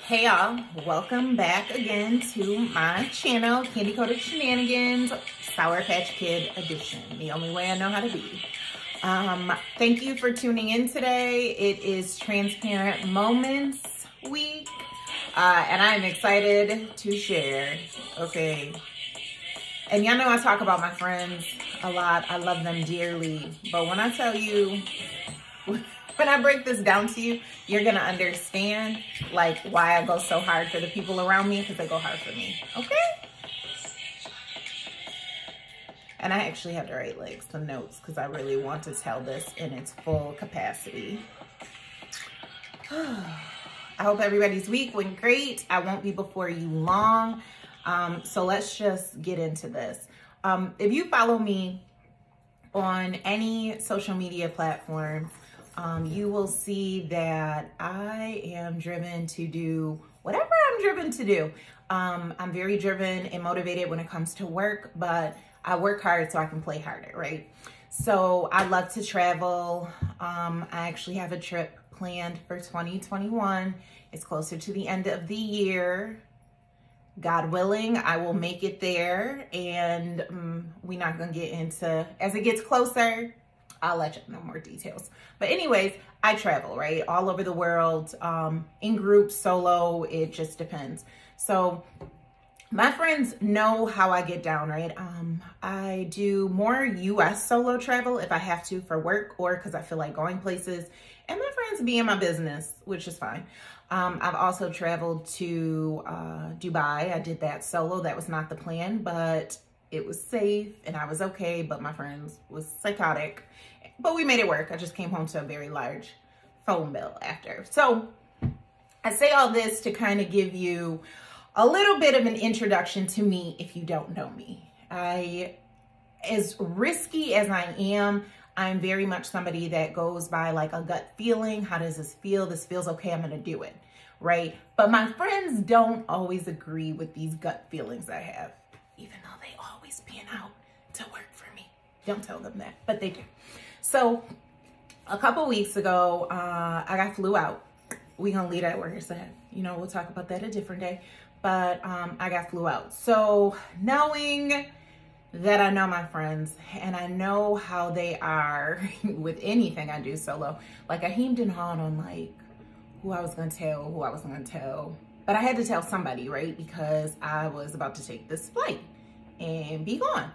Hey y'all, welcome back again to my channel, Candy Coated Shenanigans, Sour Patch Kid edition, the only way I know how to be. Thank you for tuning in today. It is Transparent Moments week, and I'm excited to share, okay? And y'all know I talk about my friends a lot. I love them dearly, but when I tell you, when I break this down to you, you're gonna understand like why I go so hard for the people around me, because they go hard for me, okay? And I actually had to write like some notes because I really want to tell this in its full capacity. I hope everybody's week went great. I won't be before you long. So let's just get into this. If you follow me on any social media platform, you will see that I am driven to do whatever I'm driven to do. I'm very driven and motivated when it comes to work, but I work hard so I can play harder, right? So I love to travel. I actually have a trip planned for 2021. It's closer to the end of the year. God willing, I will make it there, and we're not gonna get into, as it gets closer, I'll let you know more details. But anyways, I travel, right? All over the world, in groups, solo, it just depends. So my friends know how I get down, right? I do more US solo travel if I have to for work or because I feel like going places, and my friends be in my business, which is fine. I've also traveled to Dubai. I did that solo. That was not the plan, but it was safe and I was okay, but my friends was psychotic. But we made it work. I just came home to a very large phone bill after. So I say all this to kind of give you a little bit of an introduction to me if you don't know me. As risky as I am, I'm very much somebody that goes by like a gut feeling. How does this feel? This feels okay. I'm going to do it, right? But my friends don't always agree with these gut feelings I have, even though they always pan out to work for me. Don't tell them that, but they do. So a couple weeks ago, I got flew out. We're going to leave that where it's at. You know, we'll talk about that a different day. But I got flew out. So knowing that I know my friends and I know how they are with anything I do solo, like I hemmed and hawed on like who I was going to tell, who I was going to tell. But I had to tell somebody, right? Because I was about to take this flight and be gone.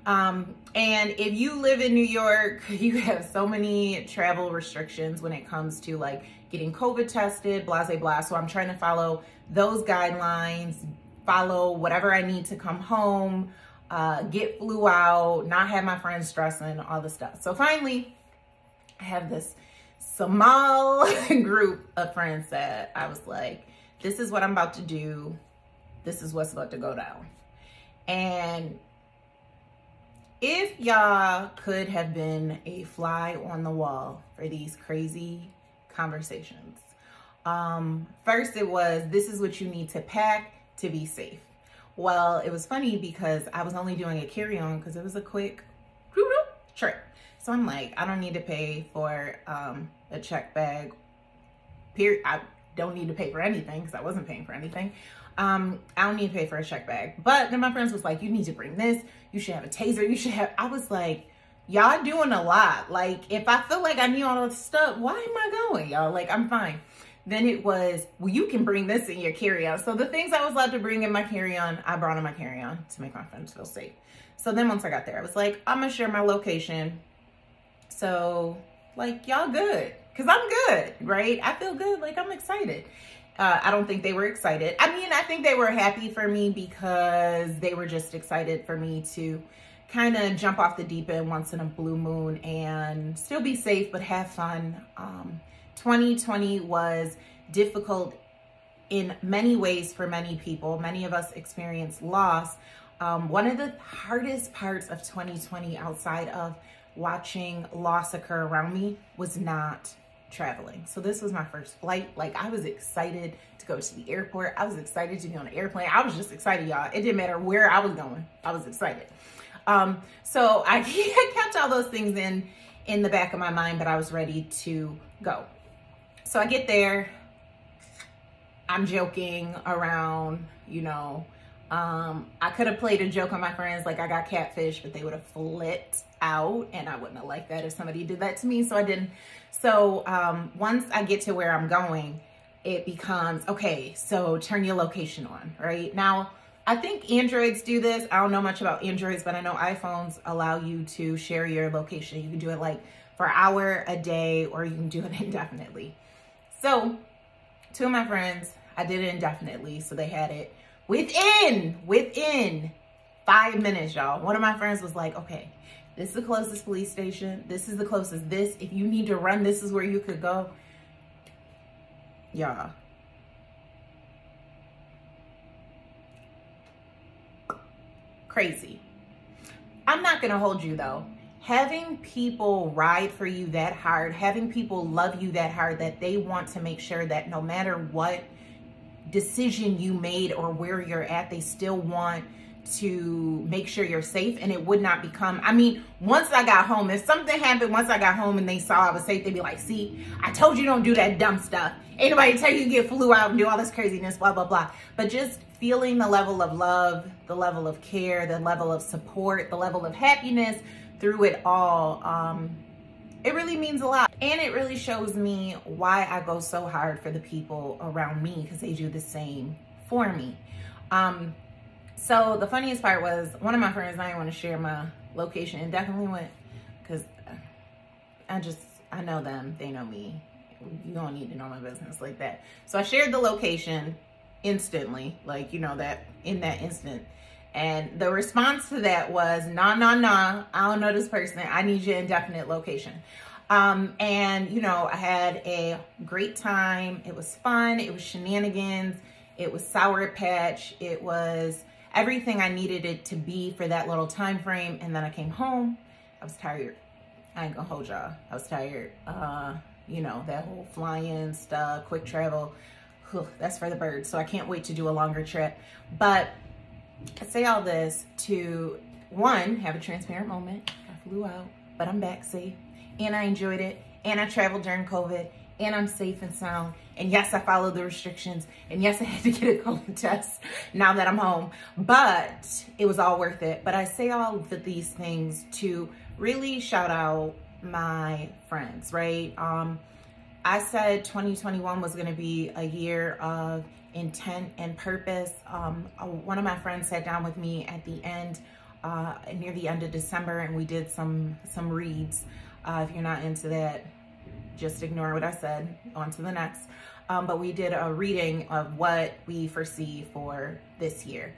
And if you live in New York, you have so many travel restrictions when it comes to like getting COVID tested, blah, blah, blah. So I'm trying to follow those guidelines, follow whatever I need to come home, get flew out, not have my friends stressing, all the stuff. So finally, I have this small group of friends that I was like, this is what I'm about to do. This is what's about to go down. And if y'all could have been a fly on the wall for these crazy conversations. First it was, this is what you need to pack to be safe. Well, it was funny because I was only doing a carry-on because it was a quick trip. So I'm like, I don't need to pay for a check bag. Period. I don't need to pay for anything because I wasn't paying for anything. I don't need to pay for a check bag. But then my friends was like, you need to bring this. You should have a taser. You should have, I was like, y'all doing a lot. Like, if I feel like I need all this stuff, why am I going, y'all? Like, I'm fine. Then it was, well, you can bring this in your carry-on. So the things I was allowed to bring in my carry-on, I brought in my carry-on to make my friends feel safe. So then once I got there, I was like, I'm gonna share my location. So like, y'all good. Cause I'm good, right? I feel good, like I'm excited. I don't think they were excited. I mean, I think they were happy for me because they were just excited for me to kind of jump off the deep end once in a blue moon and still be safe, but have fun. 2020 was difficult in many ways for many people. Many of us experienced loss. One of the hardest parts of 2020 outside of watching loss occur around me was not traveling. So this was my first flight. Like, I was excited to go to the airport. I was excited to be on an airplane. I was just excited, y'all. It didn't matter where I was going. I was excited. So I kept all those things in the back of my mind, but I was ready to go. So I get there. I'm joking around, you know. I could have played a joke on my friends like I got catfish, but they would have flipped out, and I wouldn't have liked that if somebody did that to me, so I didn't. So once I get to where I'm going, it becomes, okay, so turn your location on, right? Now, I think Androids do this. I don't know much about Androids, but I know iPhones allow you to share your location. You can do it like for an hour, a day, or you can do it indefinitely. So 2 of my friends, I did it indefinitely, so they had it within 5 minutes, y'all. One of my friends was like, okay, this is the closest police station. This is the closest this. If you need to run, this is where you could go. Y'all. Crazy. I'm not going to hold you though. Having people ride for you that hard, having people love you that hard that they want to make sure that no matter what decision you made or where you're at, they still want to make sure you're safe. And it would not become, I mean, once I got home, if something happened once I got home and they saw I was safe, they'd be like, see, I told you don't do that dumb stuff. Ain't nobody tell you to get flew out and do all this craziness, blah, blah, blah. But just feeling the level of love, the level of care, the level of support, the level of happiness through it all, it really means a lot. And it really shows me why I go so hard for the people around me, because they do the same for me. So the funniest part was one of my friends, I didn't want to share my location, and definitely went, because I know them, they know me. You don't need to know my business like that. So I shared the location instantly, like, you know, that in that instant. And the response to that was, nah, I don't know this person. I need your indefinite location. And, you know, I had a great time. It was fun. It was shenanigans. It was Sour Patch. It was everything I needed it to be for that little time frame. And then I came home. I was tired. I ain't gonna hold y'all. I was tired. You know, that whole flying stuff, quick travel, that's for the birds. So I can't wait to do a longer trip. But I say all this to, one, have a transparent moment. I flew out, but I'm back safe, and I enjoyed it, and I traveled during COVID, and I'm safe and sound. And yes, I followed the restrictions, and yes, I had to get a COVID test now that I'm home, but it was all worth it. But I say all of these things to really shout out my friends, right? I said 2021 was going to be a year of intent and purpose. One of my friends sat down with me at the end, near the end of December, and we did some reads. If you're not into that, just ignore what I said, on to the next. But we did a reading of what we foresee for this year.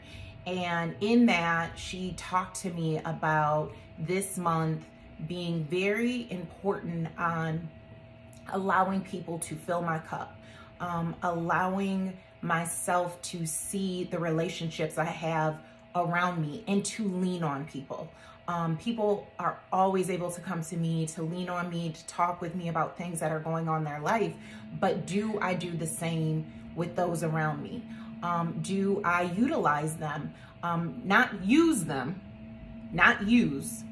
And in that, she talked to me about this month being very important on allowing people to fill my cup, allowing myself to see the relationships I have around me and to lean on people. People are always able to come to me, to lean on me, to talk with me about things that are going on in their life. But do I do the same with those around me? Do I utilize them? Not use them, not use,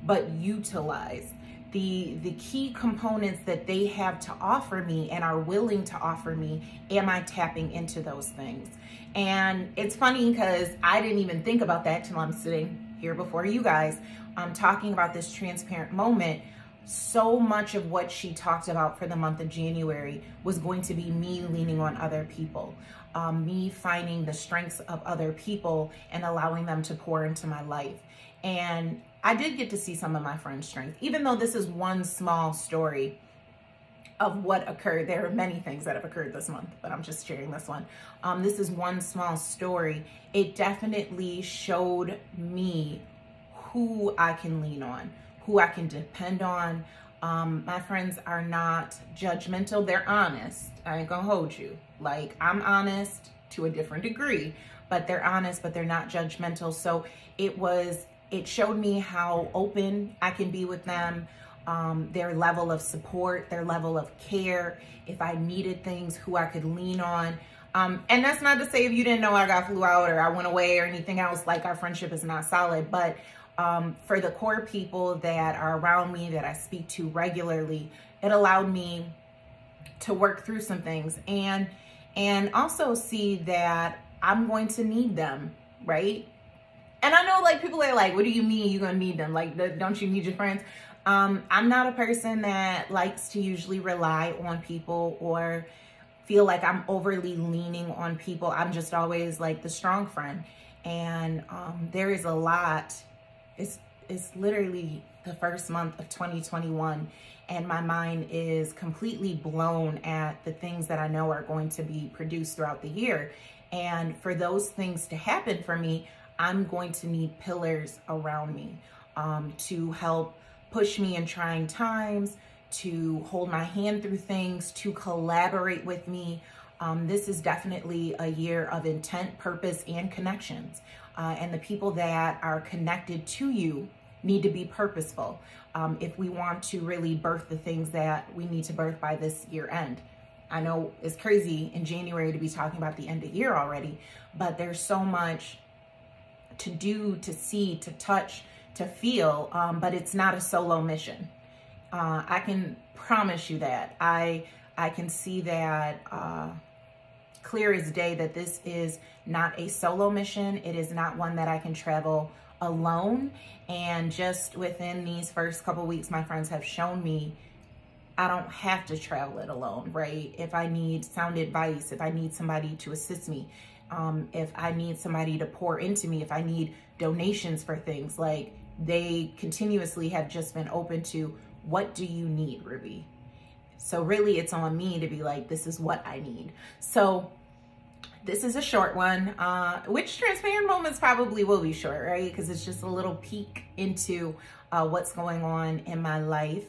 but utilize the key components that they have to offer me and are willing to offer me. Am I tapping into those things? And it's funny because I didn't even think about that till I'm sitting here before you guys. I'm talking about this transparent moment. So much of what she talked about for the month of January was going to be me leaning on other people, me finding the strengths of other people and allowing them to pour into my life. And I did get to see some of my friends' strength, even though this is one small story of what occurred. There are many things that have occurred this month, but I'm just sharing this one. This is one small story. It definitely showed me who I can lean on, who I can depend on. My friends are not judgmental. They're honest. I ain't gonna hold you. Like, I'm honest to a different degree, but they're honest, but they're not judgmental. So it showed me how open I can be with them, their level of support, their level of care, if I needed things, who I could lean on. And that's not to say if you didn't know I got flew out or I went away or anything else, like our friendship is not solid, but for the core people that are around me, that I speak to regularly, it allowed me to work through some things. And and also see that I'm going to need them, right? And I know like people are like, what do you mean you're gonna need them? Like, don't you need your friends? I'm not a person that likes to usually rely on people or feel like I'm overly leaning on people. I'm just always like the strong friend. And there is a lot. It's literally the first month of 2021, and my mind is completely blown at the things that I know are going to be produced throughout the year. And for those things to happen for me, I'm going to need pillars around me to help push me in trying times, to hold my hand through things, to collaborate with me. This is definitely a year of intent, purpose, and connections. And the people that are connected to you need to be purposeful if we want to really birth the things that we need to birth by this year end. I know it's crazy in January to be talking about the end of year already, but there's so much to do, to see, to touch, to feel, but it's not a solo mission. I can promise you that. I can see that clear as day that this is not a solo mission. It is not one that I can travel alone. And just within these first couple weeks, my friends have shown me I don't have to travel it alone, right? If I need sound advice, if I need somebody to assist me, if I need somebody to pour into me, if I need donations for things, like they continuously have just been open to, what do you need, Ruby? So really it's on me to be like, this is what I need. So this is a short one, which transparent moments probably will be short, right? Because it's just a little peek into what's going on in my life.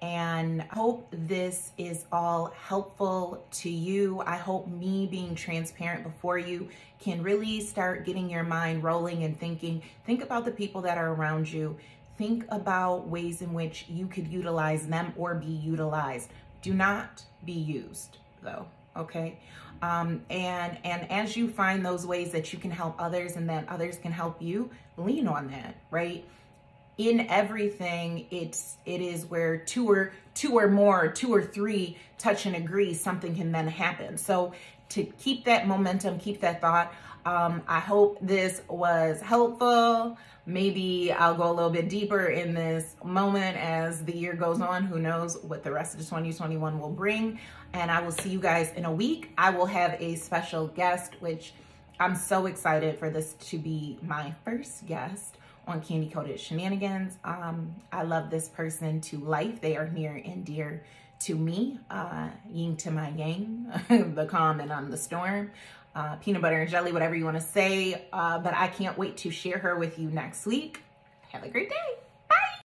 And I hope this is all helpful to you. I hope me being transparent before you can really start getting your mind rolling and thinking. Think about the people that are around you. Think about ways in which you could utilize them or be utilized. Do not be used though, okay? And as you find those ways that you can help others and that others can help you, lean on that, right? In everything, it is where two or more, two or three touch and agree, something can then happen. So to keep that momentum, keep that thought. I hope this was helpful. Maybe I'll go a little bit deeper in this moment as the year goes on. Who knows what the rest of 2021 will bring. And I will see you guys in a week. I will have a special guest, which I'm so excited for this to be my first guest on Candy Coated Shenanigans. I love this person to life. They are near and dear to me. Yin to my yang, the calm and I'm the storm. Peanut butter and jelly, whatever you want to say. But I can't wait to share her with you next week. Have a great day.